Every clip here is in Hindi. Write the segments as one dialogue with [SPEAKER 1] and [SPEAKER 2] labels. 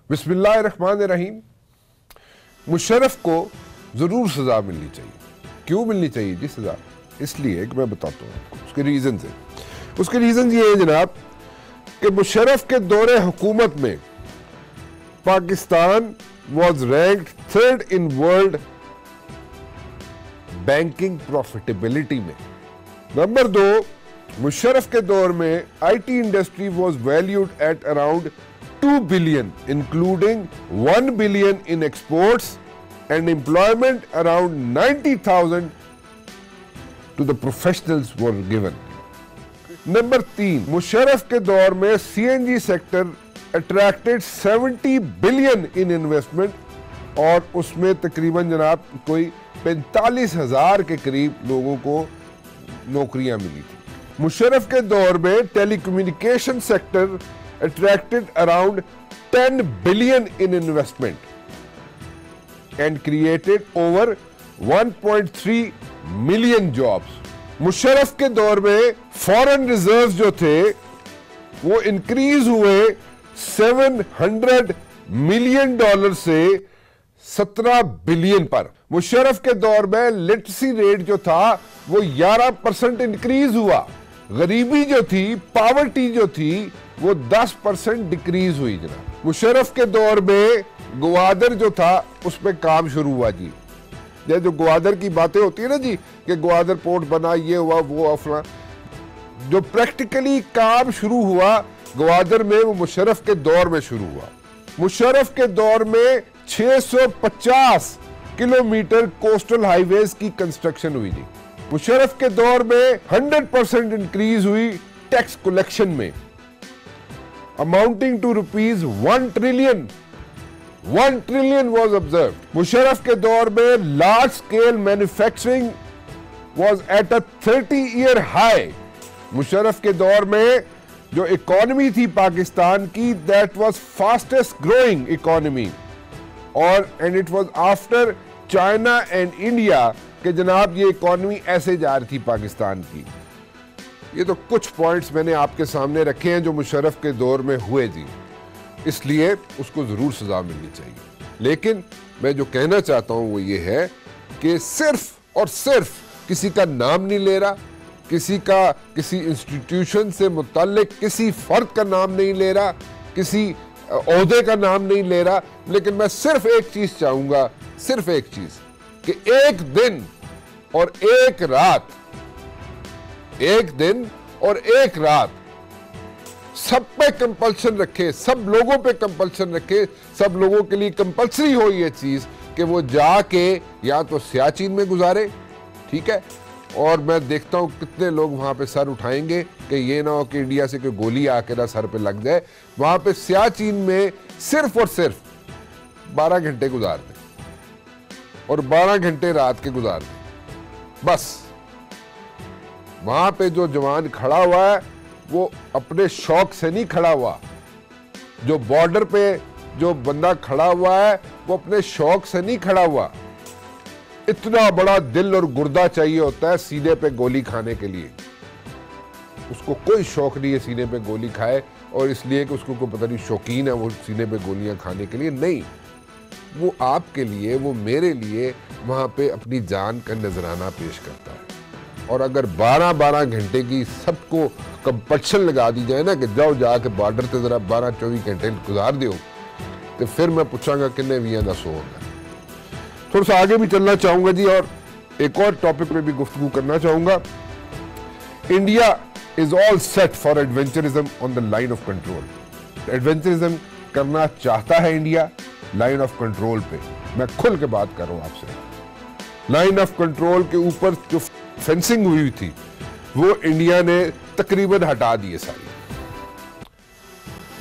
[SPEAKER 1] बिस्मिल्लाहिर्रहमानिर्रहीम। मुशर्रफ को ज़रूर सज़ा मिलनी चाहिए। क्यों मिलनी चाहिए जी सज़ा? इसलिए कि मैं बताता हूँ आपको उसके रीज़न है। उसके रीज़न ये है जनाब कि मुशर्रफ के दौरे हुकूमत में Pakistan was ranked third in world banking profitability में। नंबर 2, मुशर्रफ के दौर में IT industry was valued at around 2 billion, including 1 billion in exports and employment around 90,000 to the professionals were given. Number 3, Musharraf के दौर में CNG sector attracted 70 billion in investment और उसमें तकरीबन जनाब कोई 45,000 के करीब लोगों को नौकरियां मिली थी। मुशर्रफ के दौर में telecommunication sector attracted around 10 billion in investment and created over 1.3 million jobs. Musharraf के दौर में फॉरेन रिजर्व जो थे वो इंक्रीज हुए $700 मिलियन से 17 बिलियन पर। मुशर्रफ के दौर में लिटरेसी रेट जो था वो 11% इंक्रीज हुआ। गरीबी जो थी, पॉवर्टी जो थी, वो 10% डिक्रीज हुई जनाब। मुशर्रफ के दौर में ग्वादर जो था उस पर काम शुरू हुआ जी। ये जो ग्वादर की बातें होती है ना जी कि ग्वादर पोर्ट बना, ये हुआ, वो अफला, जो प्रैक्टिकली काम शुरू हुआ ग्वादर में वो मुशर्रफ के दौर में शुरू हुआ। मुशर्रफ के दौर में 650 किलोमीटर कोस्टल हाईवेज की कंस्ट्रक्शन हुई जी। मुशर्रफ के दौर में 100% इंक्रीज हुई टैक्स कलेक्शन में, amounting to rupees 1 trillion was observed. Musharraf के दौर में large scale manufacturing was at a 30-year high. Musharraf के दौर में जो इकोनॉमी थी पाकिस्तान की, that was fastest growing economy और and it was after China and India कि जनाब ये इकोनॉमी ऐसे जा रही थी पाकिस्तान की। ये तो कुछ पॉइंट्स मैंने आपके सामने रखे हैं जो मुशर्रफ के दौर में हुए जी, इसलिए उसको जरूर सजा मिलनी चाहिए। लेकिन मैं जो कहना चाहता हूं वो ये है कि सिर्फ और सिर्फ किसी का नाम नहीं ले रहा, किसी इंस्टीट्यूशन से मुताल्लिक किसी फर्द का नाम नहीं ले रहा, किसी ओहदे का नाम नहीं ले रहा, लेकिन मैं सिर्फ एक चीज चाहूंगा, सिर्फ एक चीज कि एक दिन और एक रात, एक दिन और एक रात सब पे कंपल्शन रखे, सब लोगों पे कंपल्शन रखे, सब लोगों के लिए कंपल्सरी हो ये चीज कि वो जाके या तो सियाचिन में गुजारे, ठीक है, और मैं देखता हूं कितने लोग वहां पे सर उठाएंगे कि ये ना हो कि इंडिया से कोई गोली आके ना सर पे लग जाए। वहां पे सियाचिन में सिर्फ और सिर्फ 12 घंटे गुजार दें और 12 घंटे रात के गुजार दें बस। वहां पे जो जवान खड़ा हुआ है वो अपने शौक से नहीं खड़ा हुआ, जो बॉर्डर पे जो बंदा खड़ा हुआ है वो अपने शौक से नहीं खड़ा हुआ। इतना बड़ा दिल और गुर्दा चाहिए होता है सीने पे गोली खाने के लिए। उसको कोई शौक नहीं है सीने पे गोली खाए, और इसलिए कि उसको कोई पता नहीं शौकीन है वो सीने पे गोलियां खाने के लिए, नहीं, वो आपके लिए, वो मेरे लिए वहां पे अपनी जान का नजराना पेश करता है। और अगर 12-12 घंटे की सबको कंपल्शन लगा दी जाए ना कि जाओ जाके बॉर्डर पे जरा 12-24 घंटे गुजार दो, तो फिर मैं पूछांगा किन्ने भी ना सो होगा। थोड़ा सा आगे भी चलना चाहूंगा जी और एक और टॉपिक पे भी गुफ्तगू करना चाहूंगा। India is all set for adventurism on the line of control. Adventurism करना चाहता है इंडिया लाइन ऑफ कंट्रोल पे। मैं खुल के बात कर रहा हूं आपसे। लाइन ऑफ कंट्रोल के ऊपर जो फेंसिंग हुई थी वो इंडिया ने तकरीबन हटा दी है सारी।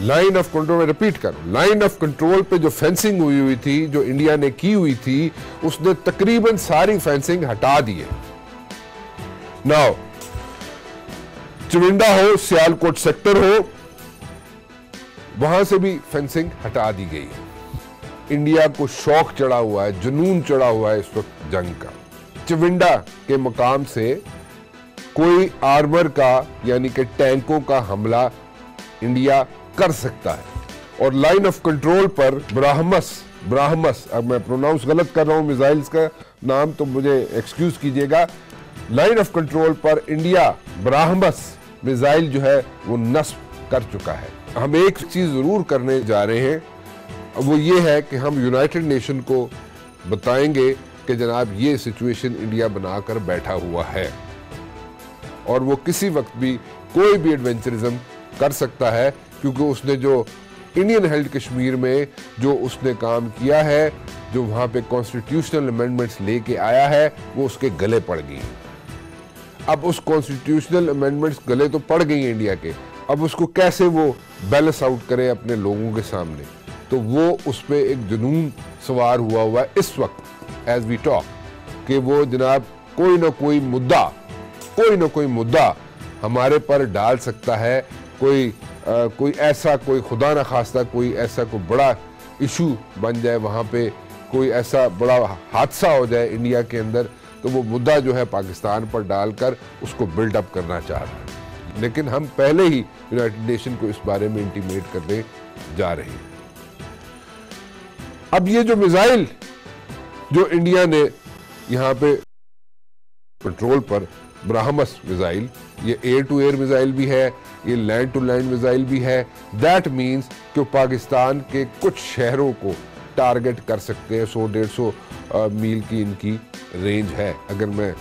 [SPEAKER 1] लाइन ऑफ कंट्रोल, में रिपीट करूं, लाइन ऑफ कंट्रोल पे जो फेंसिंग हुई थी, जो इंडिया ने की हुई थी, उसने तकरीबन सारी फेंसिंग हटा दी है। नाउ चविंडा हो, सियालकोट सेक्टर हो, वहां से भी फेंसिंग हटा दी गई है। इंडिया को शौक चढ़ा हुआ है, जुनून चढ़ा हुआ है इस वक्त जंग का। चविंडा के मकाम से कोई आर्मर का यानी कि टैंकों का हमला इंडिया कर सकता है। और लाइन ऑफ कंट्रोल पर ब्राह्मस, अब मैं प्रोनाउंस गलत कर रहा हूं मिसाइल्स का नाम तो मुझे एक्सक्यूज कीजिएगा, लाइन ऑफ कंट्रोल पर इंडिया ब्राह्मस मिसाइल जो है वो नस्ब कर चुका है। हम एक चीज जरूर करने जा रहे हैं, वो ये है कि हम यूनाइटेड नेशन को बताएंगे कि जनाब ये सिचुएशन इंडिया बनाकर बैठा हुआ है और वो किसी वक्त भी कोई भी एडवेंचरिज्म कर सकता है, क्योंकि उसने जो इंडियन हेल्ड कश्मीर में जो उसने काम किया है, जो वहां पे कॉन्स्टिट्यूशनल अमेंडमेंट्स लेके आया है, वो उसके गले पड़ गई। अब उस कॉन्स्टिट्यूशनल अमेंडमेंट्स गले तो पड़ गई इंडिया के, अब उसको कैसे वो बैलेंस आउट करे अपने लोगों के सामने, तो वो उस पर एक जुनून सवार हुआ है इस वक्त एज वी टॉक, कि वो जनाब कोई ना कोई मुद्दा हमारे पर डाल सकता है, कोई ऐसा, कोई खुदा ना खास्ता कोई ऐसा कोई बड़ा इशू बन जाए, वहाँ पे कोई ऐसा बड़ा हादसा हो जाए इंडिया के अंदर, तो वो मुद्दा जो है पाकिस्तान पर डालकर उसको बिल्डअप करना चाह रहा है। लेकिन हम पहले ही यूनाइटेड नेशन को इस बारे में इंटीमेट करने जा रहे हैं। अब ये जो मिसाइल जो इंडिया ने यहाँ पे कंट्रोल पर ब्राह्मस मिसाइल, ये एयर टू एयर मिसाइल भी है, ये लैंड टू लैंड मिसाइल भी है, दैट मीन्स कि पाकिस्तान के कुछ शहरों को टारगेट कर सकते हैं। 100-150 मील की इनकी रेंज है। अगर मैं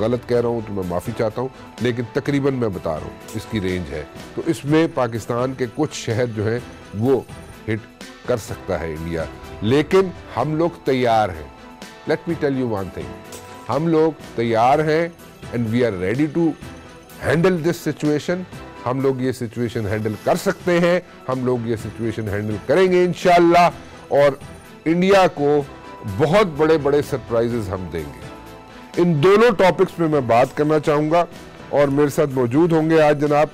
[SPEAKER 1] गलत कह रहा हूँ तो मैं माफ़ी चाहता हूँ, लेकिन तकरीबन मैं बता रहा हूँ इसकी रेंज है। तो इसमें पाकिस्तान के कुछ शहर जो हैं वो हिट कर सकता है इंडिया, लेकिन हम लोग तैयार हैं। Let me tell you one thing, हम लोग तैयार हैं and we are ready to handle this situation. हम लोग ये सिचुएशन हैंडल कर सकते हैं, हम लोग ये सिचुएशन हैंडल करेंगे इंशाल्लाह, और इंडिया को बहुत बड़े बड़े सरप्राइजेस हम देंगे। इन दोनों टॉपिक्स में मैं बात करना चाहूंगा और मेरे साथ मौजूद होंगे आज जनाब,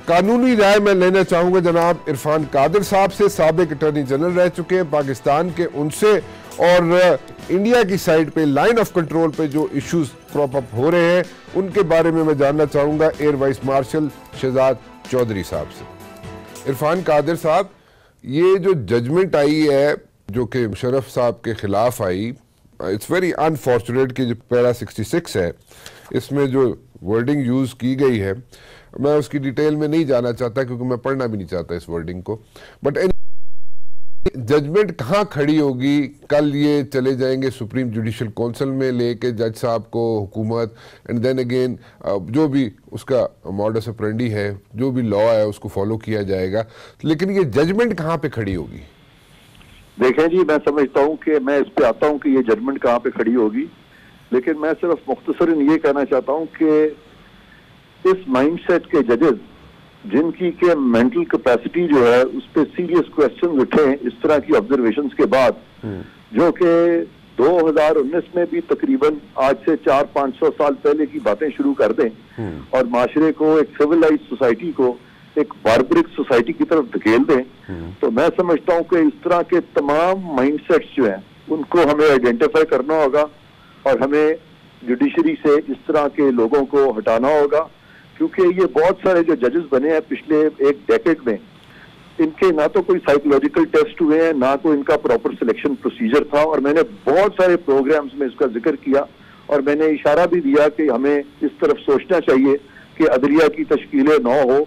[SPEAKER 1] कानूनी राय मैं लेना चाहूंगा जनाब इरफान कादिर साहब से, साबिक अटॉर्नी जनरल रह चुके हैं पाकिस्तान के, उनसे, और इंडिया की साइड पे लाइन ऑफ कंट्रोल पे जो इश्यूज क्रॉप अप हो रहे हैं उनके बारे में मैं जानना चाहूंगा air vice marshal Shahzad Chaudhry साहब से। इरफान कादिर साहब, ये जो जजमेंट आई है जो कि मुशर्रफ साहब के खिलाफ आई, इट्स वेरी अनफॉर्चुनेट कि जो पैरा 66 है इसमें जो वर्डिंग यूज की गई है, मैं उसकी डिटेल में नहीं जाना चाहता क्योंकि मैं पढ़ना भी नहीं चाहता इस वर्डिंग को, बट जजमेंट कहाँ खड़ी होगी? कल ये चले जाएंगे सुप्रीम जुडिशल काउंसिल में लेके जज साहब को, हुकूमत, एंड देन अगेन जो भी उसका मॉडस ऑपरेंडी है, जो भी लॉ है उसको फॉलो किया जाएगा, लेकिन ये जजमेंट कहाँ पे खड़ी होगी?
[SPEAKER 2] देखें जी, मैं समझता हूँ कि मैं इस पे आता हूँ कि ये जजमेंट कहाँ पे खड़ी होगी, लेकिन मैं सिर्फ मुख्तसरन ये कहना चाहता हूँ कि इस माइंडसेट के जजेस जिनकी के मेंटल कैपेसिटी जो है उस पर सीरियस क्वेश्चन उठे इस तरह की ऑब्जर्वेशंस के बाद, जो कि 2019 में भी तकरीबन आज से 400-500 साल पहले की बातें शुरू कर दें और माशरे को, एक सिविलाइज सोसाइटी को एक बारबरिक सोसाइटी की तरफ धकेल दें, तो मैं समझता हूँ कि इस तरह के तमाम माइंडसेट्स जो हैं उनको हमें आइडेंटिफाई करना होगा और हमें जुडिशरी से इस तरह के लोगों को हटाना होगा, क्योंकि ये बहुत सारे जो जजेस बने हैं पिछले एक डेकेड में, इनके ना तो कोई साइकोलॉजिकल टेस्ट हुए हैं, ना कोई इनका प्रॉपर सिलेक्शन प्रोसीजर था, और मैंने बहुत सारे प्रोग्राम्स में इसका जिक्र किया और मैंने इशारा भी दिया कि हमें इस तरफ सोचना चाहिए कि अदलिया की तश्कीलें न हो,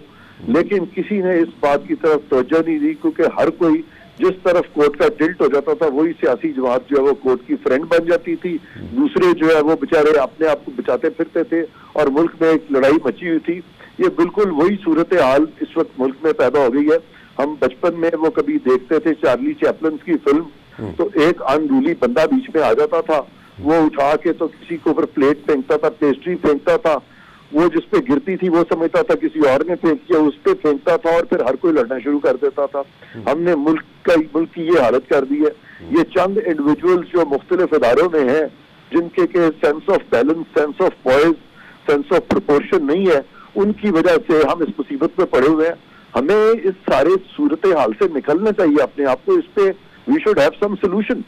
[SPEAKER 2] लेकिन किसी ने इस बात की तरफ तवज्जो नहीं दी, क्योंकि हर कोई जिस तरफ कोर्ट का टिल्ट हो जाता था वही सियासी जमात जो है वो कोर्ट की फ्रेंड बन जाती थी, दूसरे जो है वो बेचारे अपने आप को बचाते फिरते थे और मुल्क में एक लड़ाई मची हुई थी। ये बिल्कुल वही सूरत हाल इस वक्त मुल्क में पैदा हो गई है। हम बचपन में वो कभी देखते थे चार्ली चैपलिन की फिल्म, तो एक अनरूली बंदा बीच में आ जाता था, वो उठा के तो किसी के ऊपर प्लेट फेंकता था, पेस्ट्री फेंकता था, वो जिस पे गिरती थी वो समझता था किसी और ने फेंक किया, उस पे फेंकता था और फिर हर कोई लड़ना शुरू कर देता था। हमने मुल्क की ये हालत कर दी है। ये चंद इंडिविजुअल्स जो मुख्तलिफ इदारों में हैं, जिनके के sense of balance, sense of poise, sense of proportion नहीं है, उनकी वजह से हम इस मुसीबत में पड़े हुए हैं। हमें इस सारे सूरत हाल से निकलना चाहिए अपने आप को। इस पे we should have some solution.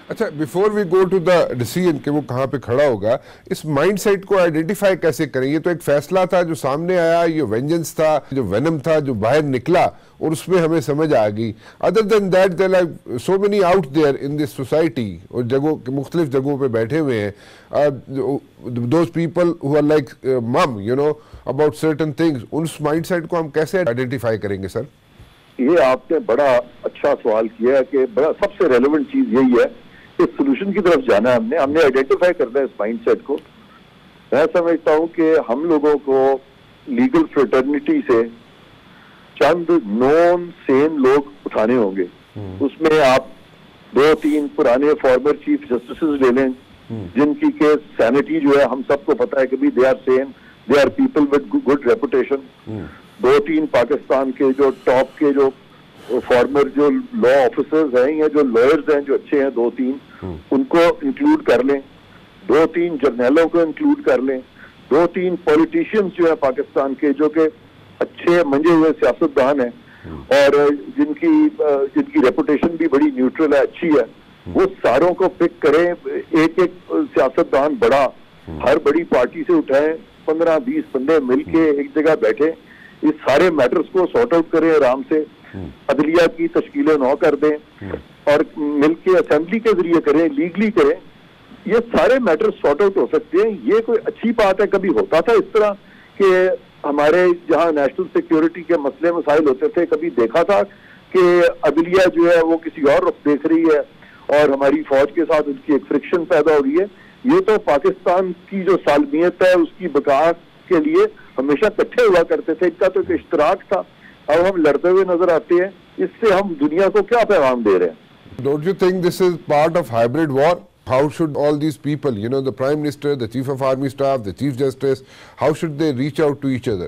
[SPEAKER 1] अच्छा, before we go to the decision कि वो कहाँ पे खड़ा होगा, इस माइंडसेट को आइडेंटिफाई कैसे करें? ये तो एक फैसला था जो सामने आया, ये वेंजेंस था, जो वेनम था जो बाहर निकला और उसमें हमें समझ आ गई। Other than that there are so many out there in this society, और जगहों मुख्तलिफ जगहों पे बैठे हुए हैं those people who are like mm you know about certain things. उस माइंडसेट को हम कैसे आइडेंटिफाई करेंगे सर?
[SPEAKER 2] ये आपने बड़ा अच्छा सवाल किया कि बड़ा सबसे रेलेवेंट चीज यही है कि सोल्यूशन की तरफ जाना है। हमने आइडेंटिफाई करना है इस माइंडसेट को। मैं समझता हूं कि हम लोगों को लीगल फ्रेटर्निटी से चंद नॉन सेन लोग उठाने होंगे। उसमें आप 2-3 पुराने फॉर्मर चीफ जस्टिस ले लें जिनकी के सैनिटी जो है हम सबको पता है कि भी they are sane, they are people with good reputation. 2-3 Pakistan के जो टॉप के जो फॉर्मर जो लॉ ऑफिसर्स हैं या जो लॉयर्स हैं जो अच्छे हैं 2-3 उनको इंक्लूड कर लें, 2-3 जर्नलों को इंक्लूड कर लें, 2-3 पॉलिटिशियंस जो है पाकिस्तान के जो कि अच्छे मंजे हुए सियासतदान हैं और जिनकी रेपुटेशन भी बड़ी न्यूट्रल है, अच्छी है, वो सारों को पिक करें। एक एक सियासतदान बड़ा हर बड़ी पार्टी से उठाएं, 15-20 बंदे मिलके एक जगह बैठे, इस सारे मैटर्स को सॉर्ट आउट करें आराम से, अदलिया की तश्कीलें नौ कर दें और मिलके असेंबली के जरिए करें, लीगली करें। ये सारे मैटर्स सॉर्ट आउट हो सकते हैं। ये कोई अच्छी बात है? कभी होता था इस तरह कि हमारे जहां नेशनल सिक्योरिटी के मसले मसाइल होते थे, कभी देखा था कि अदलिया जो है वो किसी और रुख देख रही है और हमारी फौज के साथ उनकी एक फ्रिक्शन पैदा हो रही है? ये तो पाकिस्तान की जो सालमियत है उसकी बका के लिए हमेशा इकट्ठे हुआ करते थे, इनका तो एक इश्तराक था। अब हम लड़ते हुए नजर आते हैं, इससे हम दुनिया को क्या पैगाम दे रहे हैं?
[SPEAKER 1] Don't you think this is part of hybrid war? How should all these people, you know, the Prime Minister, the Chief of Army Staff, the Chief Justice, how should they reach out to each other?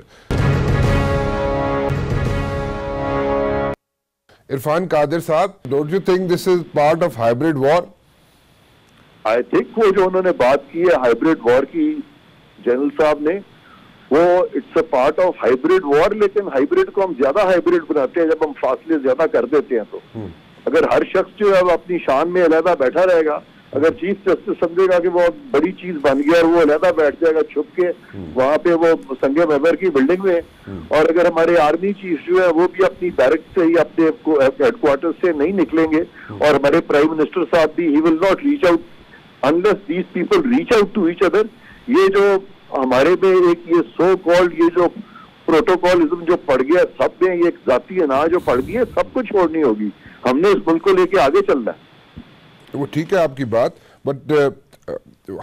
[SPEAKER 1] Irfan Qadir साहब, don't you think this is part of hybrid war?
[SPEAKER 2] I think वो जो उन्होंने बात की है हाइब्रिड वॉर की जनरल साहब ने, वो it's a part of hybrid war, लेकिन हाइब्रिड को हम ज्यादा हाइब्रिड बनाते हैं जब हम फासले ज्यादा कर देते हैं। तो अगर हर शख्स जो है वो अपनी शान में अलहदा बैठा रहेगा, अगर चीफ जस्टिस समझेगा कि वो बड़ी चीज बन गया और वो अलहदा बैठ जाएगा छुप के वहां पे वो संगे मेंबर की बिल्डिंग में, और अगर हमारे आर्मी चीफ जो है वो भी अपनी बैरक से ही अपने हेडक्वार्टर से नहीं निकलेंगे और हमारे प्राइम मिनिस्टर साहब भी he will not reach out unless these people reach out to each other. ये जो हमारे में एक ये सो कॉल्ड ये जो प्रोटोकॉलिज्म जो पड़ गया सब में, ये एक जाती अनाज जो पड़ गई है, सबको छोड़नी होगी। हमने इस मुल्क को लेके आगे चलना है।
[SPEAKER 1] वो ठीक है आपकी बात, but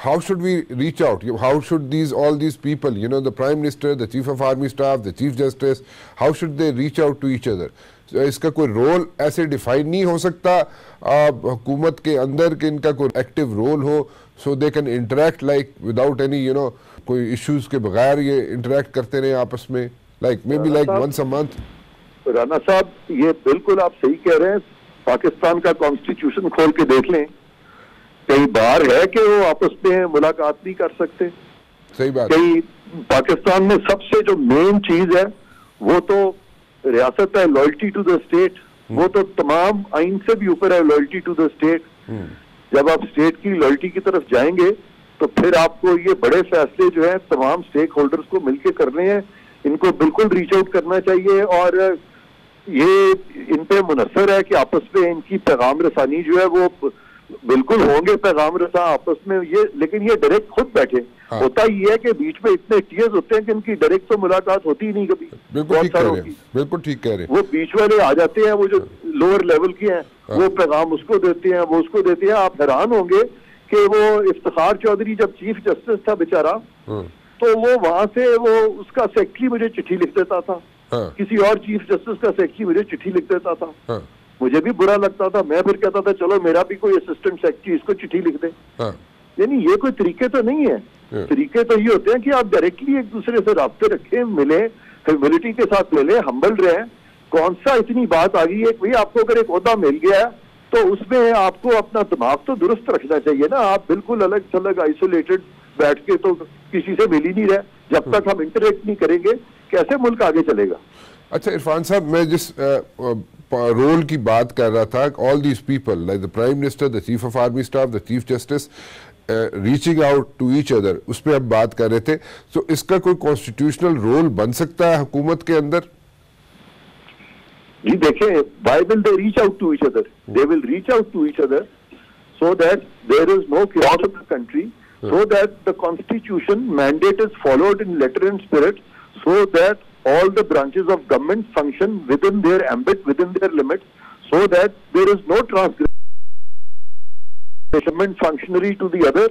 [SPEAKER 1] how should we reach out? How should all these people, you know, the Prime Minister, the Chief of Army Staff, the Chief Justice, how should they reach out to each other? इसका कोई रोल ऐसे डिफाइन नहीं हो सकता हुकूमत के अंदर कि इनका कोई एक्टिव रोल हो, so they can interact like without any you know कोई इश्यूज के बगैर ये इंटरेक्ट करते रहे आपस में, like may be like once a month?
[SPEAKER 2] Rana साहब, ये बिल्कुल आप सही कह रहे हैं। पाकिस्तान का कॉन्स्टिट्यूशन खोल के देख लें, कई बार है कि वो आपस में मुलाकात नहीं कर सकते।
[SPEAKER 1] सही बात।
[SPEAKER 2] कई पाकिस्तान में सबसे जो मेन चीज है वो तो रियासत है, लॉयल्टी टू द स्टेट। वो तो तमाम आइन से भी ऊपर है, लॉयल्टी टू द स्टेट। जब आप स्टेट की लॉयल्टी की तरफ जाएंगे तो फिर आपको ये बड़े फैसले जो है तमाम स्टेक होल्डर्स को मिलकर करने हैं, इनको बिल्कुल रीच आउट करना चाहिए और ये इन पे मुनसर है कि आपस में इनकी पैगाम रसानी जो है वो बिल्कुल होंगे पैगाम रसा आपस में ये, लेकिन ये डायरेक्ट खुद बैठे। हाँ। होता ये है कि बीच में इतने टीयर्स होते हैं कि इनकी डायरेक्ट तो मुलाकात होती ही नहीं कभी।
[SPEAKER 1] बिल्कुल ठीक कह रहे हैं, बिल्कुल ठीक कह रहे हैं।
[SPEAKER 2] वो बीच वाले आ जाते हैं, वो जो लोअर लेवल के हैं, हाँ। वो पैगाम उसको देते हैं, वो उसको देते हैं। आप हैरान होंगे कि वो इफ्तिखार चौधरी जब चीफ जस्टिस था बेचारा, तो वो वहां से वो उसका सेक्रेटरी मुझे चिट्ठी लिख देता था, किसी और चीफ जस्टिस का सेक्रेटरी मुझे चिट्ठी लिख देता था। मुझे भी बुरा लगता था, मैं फिर कहता था चलो मेरा भी कोई असिस्टेंट सेक्रेटरी इसको चिट्ठी लिख दे। यानी ये कोई तरीके तो नहीं है। तरीके तो ये होते हैं कि आप डायरेक्टली एक दूसरे से राब्ते रखें, मिले, ह्यूमिलिटी के साथ मिले, हम्बल रहे। कौन सा इतनी बात आ गई है भाई आपको अगर एक ओहदा मिल गया है तो उसमें आपको अपना दिमाग तो दुरुस्त रखना चाहिए ना। आप बिल्कुल अलग थलग आइसोलेटेड बैठ के तो किसी से मिल ही नहीं रहे। जब तक हम इंटरेक्ट नहीं करेंगे कैसे मुल्क आगे चलेगा?
[SPEAKER 1] अच्छा इरफान साहब, मैं जिस रोल की बात कर रहा था, all these people like the prime minister, the chief of army staff, the chief justice reaching out to each other, उस पर अब बात कर रहे थे। तो इसका कोई कॉन्स्टिट्यूशनल रोल बन सकता है हुकूमत के अंदर?
[SPEAKER 2] जी देखिए, why will they reach out to each other? They will reach out to each other so that there is no chaos in the country, so that the constitution mandate is followed in letter and spirit, so that all the branches of government function within their ambit, within their limits, so that there is no transgression functionary to the other,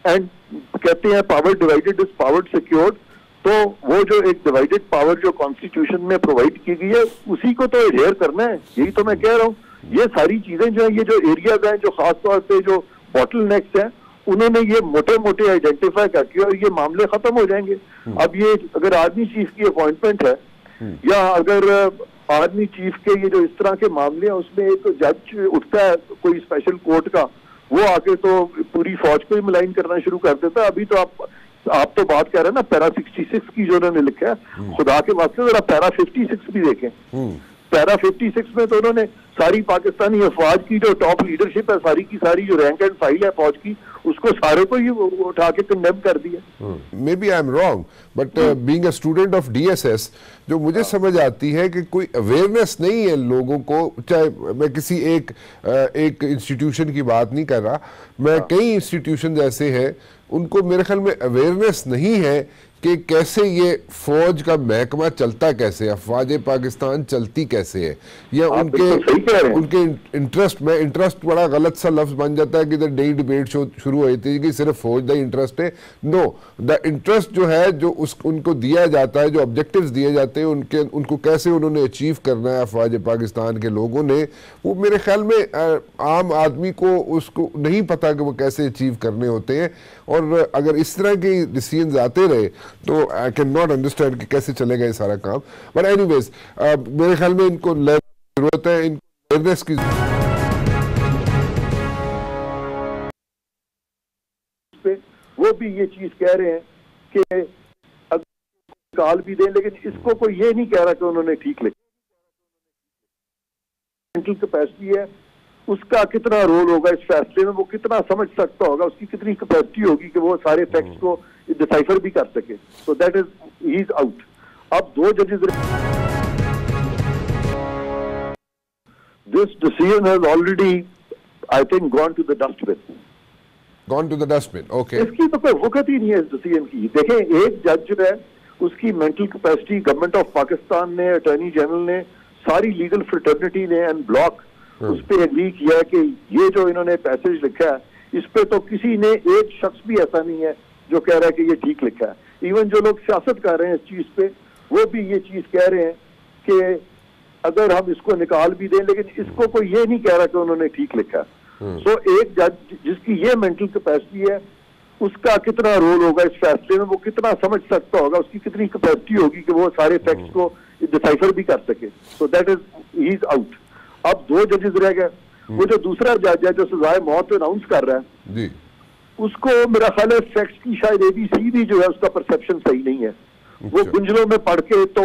[SPEAKER 2] and कहते हैं power divided is power secured। तो वो जो एक डिवाइडेड पावर जो कॉन्स्टिट्यूशन में प्रोवाइड की गई है उसी को तो एडहेयर करना है। यही तो मैं कह रहा हूँ, ये सारी चीजें जो है, ये जो एरियाज हैं जो खास तौर पे जो बॉटल नेक्स हैं, उन्होंने ये मोटे मोटे आइडेंटिफाई करके और ये मामले खत्म हो जाएंगे। अब ये अगर आर्मी चीफ की अपॉइंटमेंट है या अगर आर्मी चीफ के ये जो इस तरह के मामले हैं उसमें एक जज उठता है कोई स्पेशल कोर्ट का, वो आके तो पूरी फौज को ही मलाइन करना शुरू कर देता है। अभी तो आप तो बात कर रहे हैं ना पैरा 66 की जो उन्होंने लिखा है, खुदा के वास्ते जरा पैरा 56 भी देखें। पैरा 56 में तो उन्होंने सारी पाकिस्तानी अफवाज की जो टॉप लीडरशिप है, सारी की सारी जो रैंक एंड फाइल है फौज की, उसको सारे को ही उठा के कंडेम कर दिया।
[SPEAKER 1] Maybe I am wrong, but being a student of DSS, जो मुझे समझ आती है कि कोई अवेयरनेस नहीं है लोगों को। चाहे मैं किसी एक इंस्टीट्यूशन की बात नहीं कर रहा, मैं कई इंस्टीट्यूशन ऐसे हैं उनको मेरे ख्याल में अवेयरनेस नहीं है कि कैसे ये फौज का महकमा चलता कैसे, अफवाज पाकिस्तान चलती कैसे है, या उनके इंटरेस्ट में, इंटरेस्ट बड़ा गलत सा लफ्ज बन जाता है कि इधर नई डिबेट शुरू हुई थी कि सिर्फ फौज का इंटरेस्ट है। नो, द इंटरेस्ट जो है जो उनको दिया जाता है, जो ऑब्जेक्टिव्स दिए जाते हैं उनको कैसे उन्होंने अचीव करना है अफवाज पाकिस्तान के लोगों ने, वो मेरे ख्याल में आम आदमी को उसको नहीं पता कि वो कैसे अचीव करने होते हैं। और अगर इस तरह के डिसीजंस आते रहे तो आई कैन नॉट अंडरस्टैंड कि कैसे चलेगा ये सारा काम। बट एनीवेज, मेरे ख्याल में इनको जरूरत है, इनको अवेयरनेस की।
[SPEAKER 2] वो भी ये चीज कह रहे हैं कि काल भी दें, लेकिन इसको कोई ये नहीं कह रहा कि उन्होंने ठीक लिखा। मेंटल कैपेसिटी है, उसका कितना रोल होगा इस फैसले में, वो कितना समझ सकता होगा, उसकी कितनी कैपेसिटी होगी कि वो सारे फैक्ट्स को डिसाइफर भी कर सके। So that is he is out. अब 2 जजेस, this decision has already I think gone to the dustbin.
[SPEAKER 1] Gone to the dustbin, okay.
[SPEAKER 2] इसकी तो कोई वक्त ही नहीं है इस डिसीजन की। देखें, एक जज जो है उसकी mental capacity government of Pakistan ने, अटॉर्नी जनरल ने, सारी लीगल फ्रेटर्निटी ने एंड ब्लॉक उस पर एग्री किया कि ये जो इन्होंने पैसेज लिखा है इस पे तो किसी ने एक शख्स भी ऐसा नहीं है जो कह रहा है कि ये ठीक लिखा है। इवन जो लोग सियासत कर रहे हैं इस चीज पे, वो भी ये चीज कह रहे हैं कि अगर हम इसको निकाल भी दें, लेकिन इसको कोई ये नहीं कह रहा कि उन्होंने ठीक लिखा है। सो एक जज जिसकी ये मेंटल कैपेसिटी है, उसका कितना रोल होगा इस फैसले में, वो कितना समझ सकता होगा, उसकी कितनी कैपेसिटी होगी कि वो सारे फैक्ट्स को डिसाइफर भी कर सके। So that is he is out. अब 2 जजेस रह गए। वो जो दूसरा जज है जो सजाए मौत अनाउंस कर रहा है जी, उसको मेरा ख्याल है फैक्ट्स की शायद ABC भी जो है उसका परसेप्शन सही नहीं है। वो गुंजलों में पढ़ के तो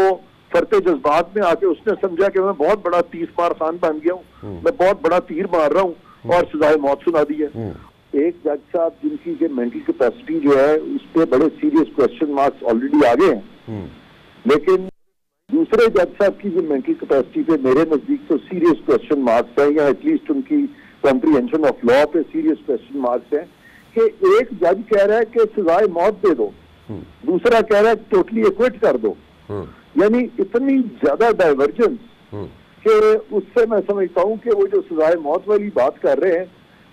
[SPEAKER 2] फरते जज्बात में आके उसने समझा कि मैं बहुत बड़ा 30 मार खान बन गया हूँ, मैं बहुत बड़ा तीर मार रहा हूँ और सजाए मौत सुना दी है। एक जज साहब जिनकी मेंटल कैपेसिटी जो है उस पर बड़े सीरियस क्वेश्चन मार्क्स ऑलरेडी आ गए हैं, लेकिन दूसरे जज साहब की जो मेंटल कैपेसिटी पे मेरे नजदीक तो सीरियस क्वेश्चन मार्क्स है, या एटलीस्ट उनकी कॉम्प्रिहेंशन ऑफ लॉ पे सीरियस क्वेश्चन मार्क्स है कि एक जज कह रहा है कि सजाए मौत दे दो, दूसरा कह रहा है टोटली एक्विट कर दो। यानी इतनी ज्यादा डाइवर्जेंस कि उससे मैं समझता हूँ कि वो जो सजाए मौत वाली बात कर रहे हैं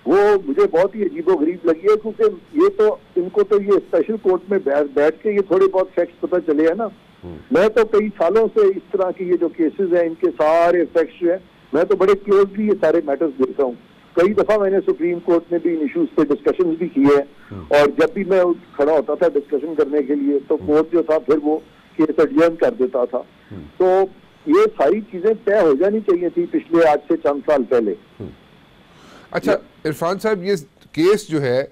[SPEAKER 2] वो मुझे बहुत ही अजीबोगरीब लगी है, क्योंकि ये तो इनको तो ये स्पेशल कोर्ट में बैठ के ये थोड़े बहुत फैक्ट्स पता चले हैं ना। मैं तो कई सालों से इस तरह के ये जो केसेस हैं इनके सारे फैक्ट्स जो है मैं तो बड़े क्लोजली ये सारे मैटर्स देख रहा हूँ। कई दफा मैंने सुप्रीम कोर्ट में भी इन इश्यूज पे डिस्कशन भी किए हैं, और जब भी मैं खड़ा होता था डिस्कशन करने के लिए तो कोर्ट जो था फिर वो केस एडजर्न कर देता था। तो ये सारी चीजें तय हो जानी चाहिए थी पिछले आज से चंद साल पहले।
[SPEAKER 1] अच्छा इरफान साहब, ये केस जो है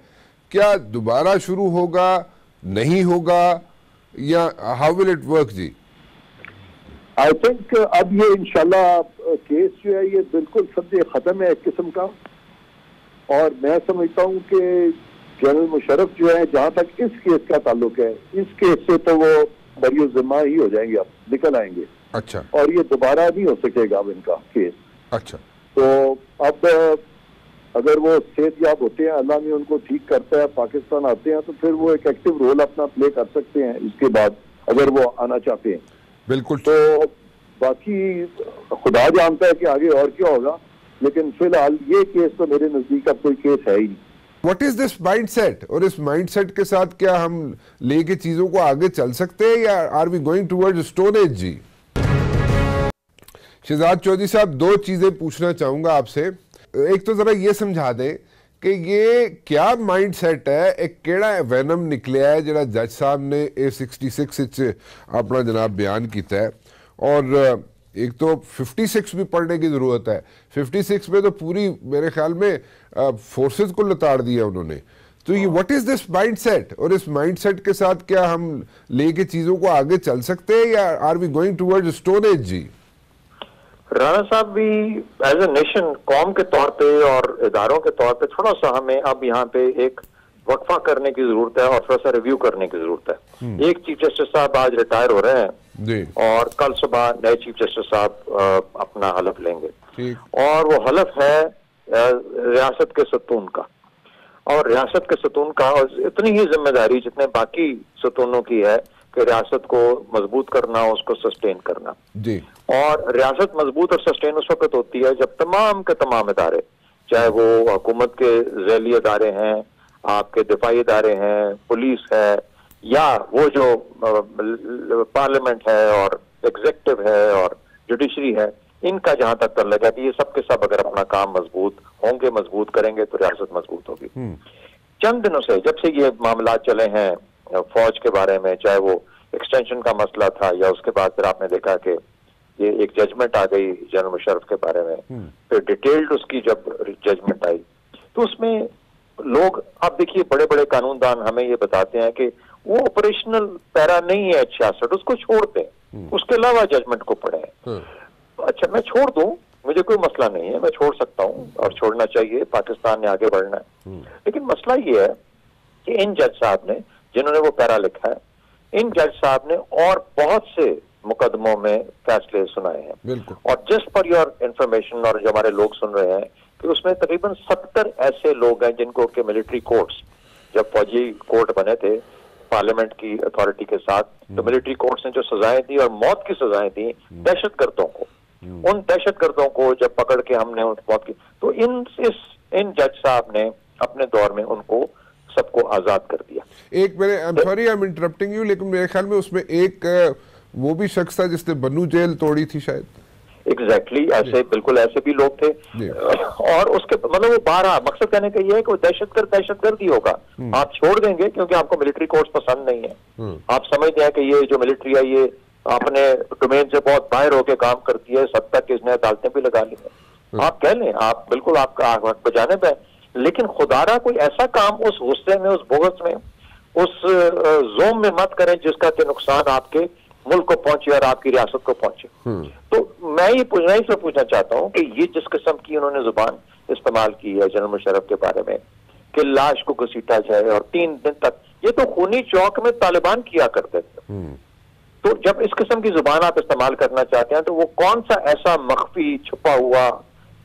[SPEAKER 1] क्या दोबारा शुरू होगा, नहीं होगा, या हाउ विल इट वर्क जी?
[SPEAKER 2] आई थिंक अब ये इंशाल्लाह केस जो है ये बिल्कुल सब्जे खत्म है एक किस्म का। और मैं समझता हूँ कि जनरल मुशर्रफ जो है, जहां तक इस केस का ताल्लुक है, इस केस से तो वो बरी ज़िम्मा ही हो जाएंगे, अब निकल आएंगे।
[SPEAKER 1] अच्छा।
[SPEAKER 2] और ये दोबारा नहीं हो सकेगा अब इनका केस।
[SPEAKER 1] अच्छा।
[SPEAKER 2] तो अब अगर वो सेहतयाब होते हैं, अल्लाह ने उनको ठीक करता है, पाकिस्तान आते हैं, तो फिर वो एक एक्टिव रोल अपना प्ले कर सकते हैं इसके बाद, अगर वो आना चाहते हैं।
[SPEAKER 1] बिल्कुल।
[SPEAKER 2] तो बाकी खुदा जानता है कि आगे और क्या होगा, लेकिन फिलहाल ये केस तो मेरे नजदीक अब कोई केस है ही नहीं।
[SPEAKER 1] व्हाट इज दिस माइंडसेट, और इस माइंडसेट के साथ क्या हम लेके चीजों को आगे चल सकते हैं, या are we going towards stone age? जी शहजाद चौधरी साहब, दो चीजें पूछना चाहूंगा आपसे। एक तो जरा ये समझा दें कि ये क्या माइंडसेट है, एक केड़ा वैनम निकलिया है जरा जज साहब ने A66 अपना जनाब बयान किया है, और एक तो 56 भी पढ़ने की जरूरत है। 56 में तो पूरी मेरे ख्याल में फोर्सेस को लताड़ दिया उन्होंने। तो ये व्हाट इज दिस माइंडसेट, और इस माइंडसेट के साथ क्या हम लेके चीजों को आगे चल सकते हैं, या are we going towards stone age? जी
[SPEAKER 3] राणा साहब, भी एज ए नेशन, कौम के तौर पे और इदारों के तौर पे थोड़ा सा हमें अब यहाँ पे एक वक्फा करने की जरूरत है और थोड़ा सा रिव्यू करने की जरूरत है। एक चीफ जस्टिस साहब आज रिटायर हो रहे हैं
[SPEAKER 1] जी,
[SPEAKER 3] और कल सुबह नए चीफ जस्टिस साहब अपना हलफ लेंगे, और वो हलफ है रियासत के सतून का, और रियासत के सतून का और इतनी ही जिम्मेदारी जितने बाकी सतूनों की है कि रियासत को मजबूत करना, उसको सस्टेन करना
[SPEAKER 1] जी।
[SPEAKER 3] और रियासत मजबूत और सस्टेन उस वक्त होती है जब तमाम के तमाम इदारे, चाहे वो हुकूमत के ज़ैली इदारे हैं, आपके दिफाई इदारे हैं, पुलिस है, या वो जो पार्लियामेंट है और एग्जीक्यूटिव है और जुडिशरी है, इनका जहां तक तल्लुक है कि ये सब के सब अगर अपना काम मजबूत होंगे, मजबूत करेंगे, तो रियासत मजबूत होगी। चंद दिनों से जब से ये मामला चले हैं फौज के बारे में, चाहे वो एक्सटेंशन का मसला था या उसके बाद फिर आपने देखा कि ये एक जजमेंट आ गई जनरल मुशर्रफ के बारे में, फिर डिटेल्ड उसकी जब जजमेंट आई, तो उसमें लोग, आप देखिए बड़े बड़े कानूनदान हमें ये बताते हैं कि वो ऑपरेशनल पैरा नहीं है 66, उसको छोड़ दें, उसके अलावा जजमेंट को पढ़ें। अच्छा, मैं छोड़ दूं, मुझे कोई मसला नहीं है, मैं छोड़ सकता हूं और छोड़ना चाहिए, पाकिस्तान ने आगे बढ़ना है। लेकिन मसला ये है कि इन जज साहब ने, जिन्होंने वो पैरा लिखा है, इन जज साहब ने और बहुत से मुकदमों में फैसले सुनाए हैं। और जस्ट फॉर योर इंफॉर्मेशन, और जो हमारे लोग सुन रहे हैं, कि उसमें तकरीबन 70 ऐसे लोग हैं जिनको के मिलिट्री कोर्ट्स, जब फौजी कोर्ट बने थे पार्लियामेंट की अथॉरिटी के साथ, तो मिलिट्री कोर्ट्स ने जो सजाएं दी और मौत की सजाएं दी दहशतगर्दों को, उन दहशतगर्दों को जब पकड़ के हमने उन मौत की, तो इन जज साहब ने अपने दौर में उनको सबको आजाद कर दिया।
[SPEAKER 1] एक मेरे, I am sorry I am interrupting you, लेकिन मेरे ख्याल में उसमें एक वो भी शख्स था जिसने बन्नू जेल तोड़ी थी शायद।
[SPEAKER 3] एग्जैक्टली ऐसे, बिल्कुल ऐसे भी लोग थे। और उसके मतलब वो 12, मकसद कहने का ये है कि वो दहशतगर्द ही होगा। आप छोड़ देंगे क्योंकि आपको मिलिट्री कोर्ट्स पसंद नहीं है, आप समझते हैं कि ये जो मिलिट्री है ये अपने डोमेन से बहुत बाहर होकर काम करती है, सत्ता की इसने अदालतें भी लगा ली है, आप कह लें, आप बिल्कुल आपका हक बजाने पे, लेकिन खुदारा कोई ऐसा काम उस गुस्से में, उस बोगस में, उस जोम में मत करें जिसका कि नुकसान आपके मुल्क को पहुंचे और आपकी रियासत को पहुंचे। तो मैं ये पूछना चाहता हूं कि ये जिस किस्म की उन्होंने जुबान इस्तेमाल की है जनरल मुशर्रफ के बारे में कि लाश को घसीटा जाए और 3 दिन तक, ये तो खूनी चौक में तालिबान किया करते थे। तो जब इस किस्म की जुबान आप इस्तेमाल करना चाहते हैं, तो वो कौन सा ऐसा मख्फी छुपा हुआ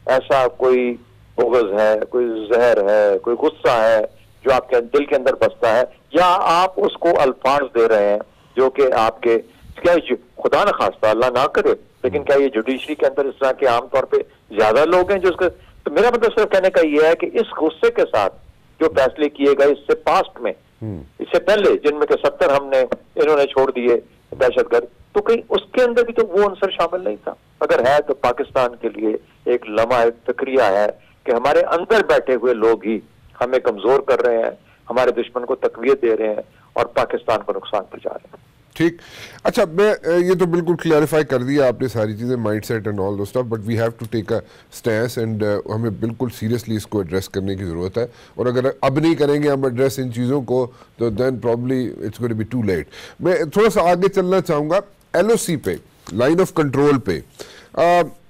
[SPEAKER 3] ऐसा कोई बोगस है, कोई जहर है, कोई गुस्सा है जो आपके दिल के अंदर बसता है, या आप उसको अल्फाज दे रहे हैं जो कि आपके, क्या खुदा न खास्ता, अल्लाह ना करे, लेकिन क्या ये जुडिशरी के अंदर इस तरह के आमतौर पे ज्यादा लोग हैं जो उसके, तो मेरा मतलब सिर्फ कहने का ये है कि इस गुस्से के साथ जो फैसले किए गए इससे पास्ट में, इससे पहले जिनमें के 70 हमने इन्होंने छोड़ दिए दहशतगर्द, तो कहीं उसके अंदर भी तो वो अंसर शामिल नहीं था। अगर है तो पाकिस्तान के लिए एक लम्हा, एक तकरिया है कि हमारे अंदर बैठे हुए लोग ही हमें कमजोर कर रहे हैं, हमारे दुश्मन को तकवीत दे रहे हैं और पाकिस्तान को नुकसान पहुंचा रहे हैं।
[SPEAKER 1] ठीक, अच्छा, मैं ये तो बिल्कुल क्लैरिफाई कर दिया आपने सारी चीज़ें, mindset and all those stuff, but we have to take a stance and हमें बिल्कुल सीरियसली इसको एड्रेस करने की ज़रूरत है, और अगर अब नहीं करेंगे हम एड्रेस इन चीज़ों को तो then probably it's going to be too late. मैं थोड़ा सा आगे चलना चाहूँगा LOC पे, लाइन ऑफ कंट्रोल पे।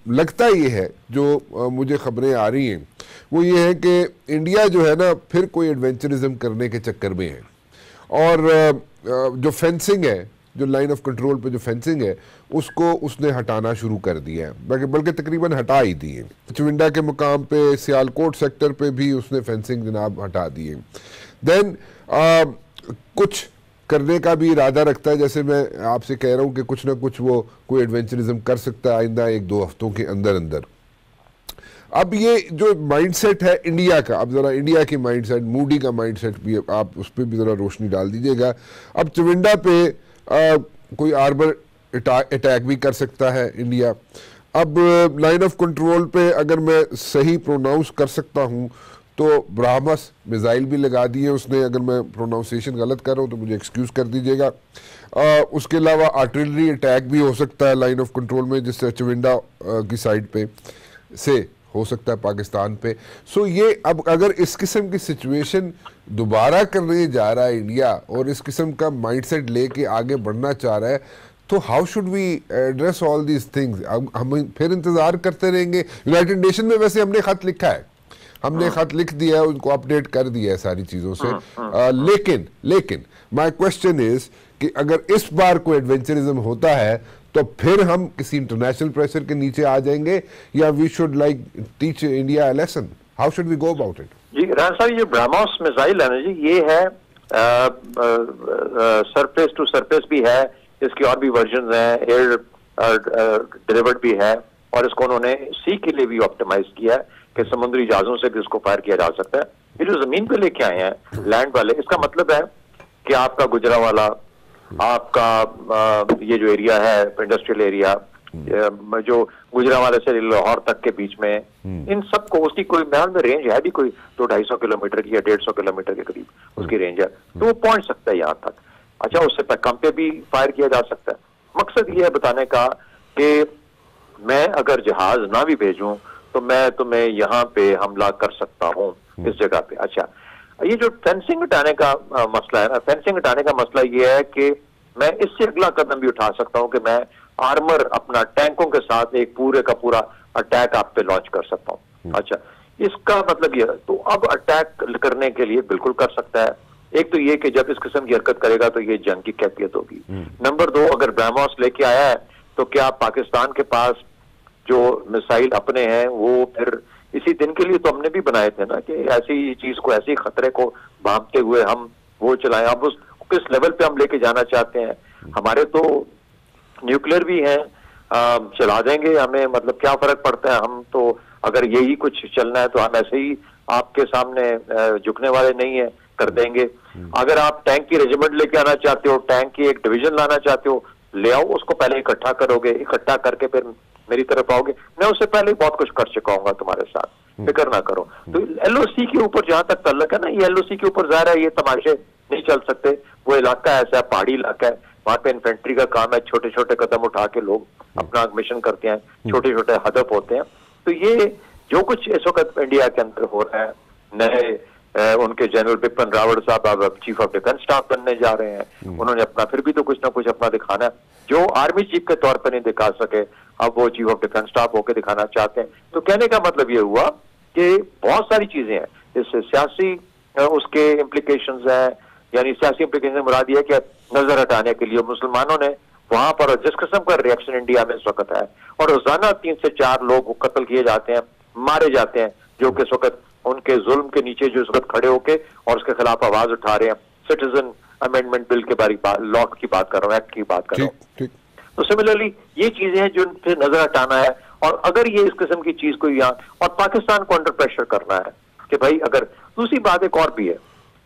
[SPEAKER 1] लगता ये है जो मुझे खबरें आ रही हैं वो ये है कि इंडिया जो है ना फिर कोई एडवेंचरिज्म करने के चक्कर में है, और जो फेंसिंग है, जो लाइन ऑफ कंट्रोल पे जो फेंसिंग है उसको उसने हटाना शुरू कर दिया है, बल्कि तकरीबन हटा ही दी है। चविंडा के मुकाम पे, सियालकोट सेक्टर पे भी उसने फेंसिंग जनाब हटा दी है। देन कुछ करने का भी इरादा रखता है, जैसे मैं आपसे कह रहा हूँ कि कुछ ना कुछ वो कोई एडवेंचरिज्म कर सकता है आइंदा 1-2 हफ्तों के अंदर अंदर। अब ये जो माइंडसेट है इंडिया का, अब ज़रा इंडिया की माइंडसेट, मूडी का माइंडसेट भी आप उस पर भी ज़रा रोशनी डाल दीजिएगा। अब चविंडा पे कोई आर्बर अटैक भी कर सकता है इंडिया। अब लाइन ऑफ कंट्रोल पे अगर मैं सही प्रोनाउंस कर सकता हूँ तो ब्राह्मस मिसाइल भी लगा दिए उसने, अगर मैं प्रोनाउंसिएशन गलत कर रहा हूँ तो मुझे एक्सक्यूज़ कर दीजिएगा। उसके अलावा आर्टिलरी अटैक भी हो सकता है लाइन ऑफ कंट्रोल में, जिससे चविंडा की साइड पे से हो सकता है पाकिस्तान पे। सो ये अब अगर इस किस्म की सिचुएशन दोबारा करने जा रहा है इंडिया और इस किस्म का माइंडसेट लेके आगे बढ़ना चाह रहा है, तो how should we address all these things? अब हम फिर इंतज़ार करते रहेंगे? यूनाइटेड नेशन में वैसे हमने ख़त लिखा है, हमने खत लिख दिया है, उनको अपडेट कर दिया है सारी चीज़ों से। लेकिन माय क्वेश्चन इज कि अगर इस बार कोई एडवेंचरिज्म होता है तो फिर हम किसी इंटरनेशनल प्रेशर के नीचे आ जाएंगे, या we should like teach India a lesson? How should we go about it?
[SPEAKER 3] जी राना साहब, ये ब्रह्मोस मिसाइल है ना जी, ये है सरफेस टू सरफेस भी है, इसकी और भी वर्जन हैं, एयर डिलीवर्ड भी है, और इसको उन्होंने सी के लिए भी ऑप्टिमाइज किया है कि समुद्री जहाजों से भी इसको फायर किया जा सकता है। ये जो जमीन पे लेके आए हैं लैंड वाले, इसका मतलब है कि आपका गुजरावाला, आपका ये जो एरिया है इंडस्ट्रियल एरिया, जो गुजरावाला से लाहौर तक के बीच में, इन सबको उसकी कोई ध्यान में रेंज है भी कोई 200-250 किलोमीटर की या 150 किलोमीटर के करीब उसकी रेंज है, तो वो पहुंच सकता है यहाँ तक। अच्छा, उससे कम पे भी फायर किया जा सकता है। मकसद ये है बताने का कि मैं अगर जहाज ना भी भेजूं तो मैं तुम्हें यहाँ पे हमला कर सकता हूँ इस जगह पे। अच्छा, ये जो फेंसिंग हटाने का मसला है ना, फेंसिंग हटाने का मसला ये है कि मैं इससे अगला कदम भी उठा सकता हूँ कि मैं आर्मर अपना टैंकों के साथ एक पूरे का पूरा अटैक आप पे लॉन्च कर सकता हूँ। अच्छा, इसका मतलब ये, तो अब अटैक करने के लिए बिल्कुल कर सकता है। एक तो ये कि जब इस किस्म की हरकत करेगा तो ये जंग की कैफियत होगी। नंबर 2, अगर ब्रह्मोस लेके आया है तो क्या पाकिस्तान के पास जो मिसाइल अपने हैं वो फिर इसी दिन के लिए तो हमने भी बनाए थे ना कि ऐसी चीज को, ऐसी खतरे को भांपते हुए हम वो चलाएं। अब उस किस लेवल पे हम लेके जाना चाहते हैं? हमारे तो न्यूक्लियर भी हैं, चला देंगे, हमें मतलब क्या फर्क पड़ता है? हम तो अगर यही कुछ चलना है तो हम ऐसे ही आपके सामने झुकने वाले नहीं है, कर देंगे। अगर आप टैंक की रेजिमेंट लेके आना चाहते हो, टैंक की एक डिवीजन लाना चाहते हो, ले आओ, उसको पहले इकट्ठा करोगे, इकट्ठा करके फिर मेरी तरफ आओगे। मैं उससे पहले बहुत कुछ कर चुका हूँ तुम्हारे साथ, फिक्र ना करो। तो LOC के ऊपर जहां तक तल्लक है ना, ये LOC के ऊपर ज़ाहिर है ये तमाशे नहीं चल सकते। वो इलाका ऐसा है, पहाड़ी इलाका है, वहां पे इन्फेंट्री का काम है, छोटे छोटे कदम उठा के लोग अपना मिशन करते हैं, छोटे छोटे हदफ होते हैं। तो ये जो कुछ इस वक्त इंडिया के अंदर हो रहा है, नए उनके जनरल बिपिन रावत साहब अब चीफ ऑफ डिफेंस स्टाफ बनने जा रहे हैं, उन्होंने अपना फिर भी तो कुछ ना कुछ अपना दिखाना है, जो आर्मी चीफ के तौर पर नहीं दिखा सके, अब वो चीफ ऑफ डिफेंस स्टाफ होकर दिखाना चाहते हैं। तो कहने का मतलब ये हुआ कि बहुत सारी चीजें हैं, इससे सियासी उसके इम्प्लीकेशंस हैं, यानी सियासी इम्प्लीकेशन मुराद ये कि नजर हटाने के लिए मुसलमानों ने वहां पर जिस किस्म का रिएक्शन इंडिया में इस वक्त है, और रोजाना 3 से 4 लोग कत्ल किए जाते हैं, मारे जाते हैं, जो कि इस वक्त उनके जुल्म के नीचे जो इस वक्त खड़े होके और उसके खिलाफ आवाज उठा रहे हैं। सिटीजन अमेंडमेंट बिल के बारे लॉ की बात कर रहा हूँ, एक्ट की बात कर रहा हूँ। तो सिमिलरली ये चीजें हैं जो उनसे नजर हटाना है, और अगर ये इस किस्म की चीज को यहाँ और पाकिस्तान को अंडर प्रेशर करना है कि भाई, अगर दूसरी बात एक और भी है,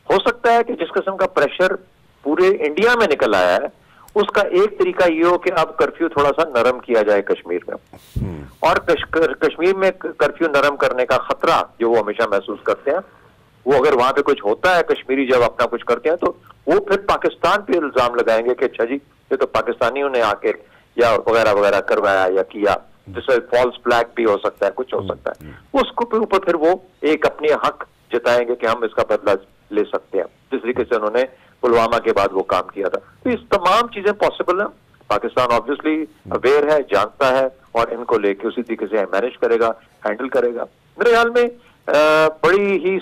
[SPEAKER 3] हो सकता है कि जिस किस्म का प्रेशर पूरे इंडिया में निकल आया है, उसका एक तरीका ये हो कि अब कर्फ्यू थोड़ा सा नरम किया जाए कश्मीर में, और कश्मीर में कर्फ्यू नरम करने का खतरा जो वो हमेशा महसूस करते हैं, वो अगर वहां पे कुछ होता है, कश्मीरी जब अपना कुछ करते हैं, तो वो फिर पाकिस्तान पे इल्जाम लगाएंगे कि अच्छा जी ये तो पाकिस्तानियों ने आके या वगैरह वगैरह करवाया या किया, जिससे फॉल्स फ्लैग भी हो सकता है, कुछ हो सकता है। उसको ऊपर फिर वो एक अपनी हक जताएंगे कि हम इसका बदला ले सकते हैं, जिस तरीके से उन्होंने पुलवामा के बाद वो काम किया था। तो इस तमाम चीजें पॉसिबल है। पाकिस्तान ऑब्वियसली अवेयर है, जानता है, और इनको लेके उसी तरीके से मैनेज करेगा, हैंडल करेगा। मेरे ख्याल में बड़ी ही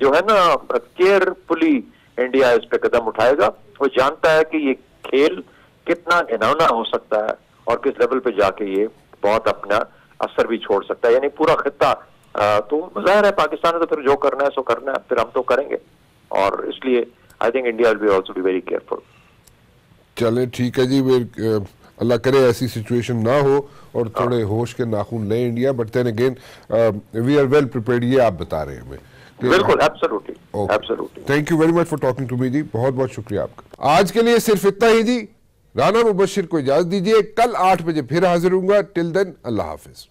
[SPEAKER 3] जो है ना केयरफुली इंडिया इस पे कदम उठाएगा। वो जानता है कि ये खेल कितना घिनौना हो सकता है और किस लेवल पे जाके ये बहुत अपना असर भी छोड़ सकता है, यानी पूरा खित्ता। तो जाहिर है पाकिस्तान ने तो फिर जो करना है सो करना है, फिर हम तो करेंगे, और इसलिए I think India will be also be very careful.
[SPEAKER 1] चले ठीक है जी, अल्लाह करे ऐसी सिचुएशन ना हो और थोड़े होश के नाखून लें India, but then again we are well prepared, ये आप बता रहे हैं हमें।
[SPEAKER 3] बिल्कुल, absolutely, absolutely.
[SPEAKER 1] Thank you very much for talking to me जी, बहुत बहुत शुक्रिया आपका। आज के लिए सिर्फ इतना ही जी। राना मुबशिर को इजाजत दीजिए, कल 8 बजे फिर हाजिर होऊंगा। टिल देन अल्लाह हाफिज।